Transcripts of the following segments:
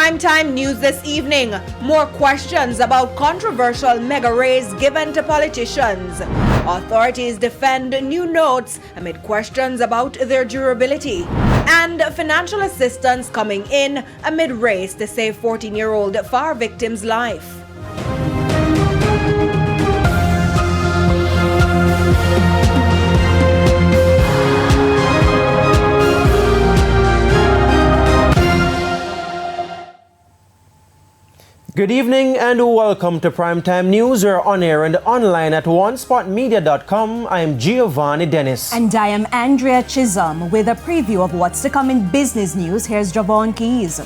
Primetime news this evening. More questions about controversial mega raise given to politicians. Authorities defend new notes amid questions about their durability. And financial assistance coming in amid race to save 14-year-old fire victim's life. Good evening and welcome to Primetime News. We're on air and online at onespotmedia.com. I am Giovanni Dennis. And I am Andrea Chisholm with a preview of what's to come in business news. Here's Javon Keys.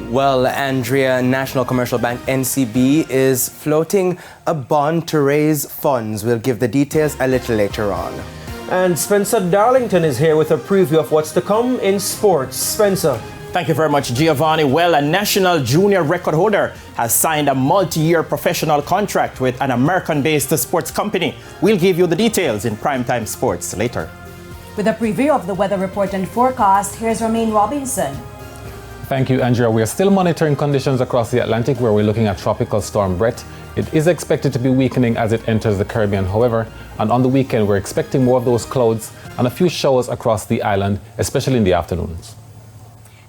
Well, Andrea, National Commercial Bank NCB is floating a bond to raise funds. We'll give the details a little later on. And Spencer Darlington is here with a preview of what's to come in sports. Spencer. Thank you very much, Giovanni. Well, a national junior record holder has signed a multi-year professional contract with an American-based sports company. We'll give you the details in Primetime Sports later. With a preview of the weather report and forecast, here's Romaine Robinson. Thank you, Andrea. We are still monitoring conditions across the Atlantic where we're looking at Tropical Storm Brett. It is expected to be weakening as it enters the Caribbean, however, and on the weekend we're expecting more of those clouds and a few showers across the island, especially in the afternoons.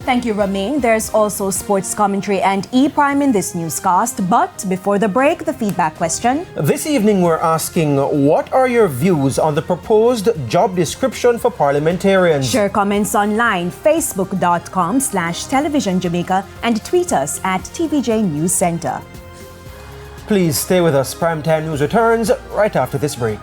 Thank you, Romaine. There's also sports commentary and E-Prime in this newscast. But before the break, the feedback question. This evening we're asking, what are your views on the proposed job description for parliamentarians? Share comments online, facebook.com/Television Jamaica, and tweet us at TVJ News Center. Please stay with us. Primetime News returns right after this break.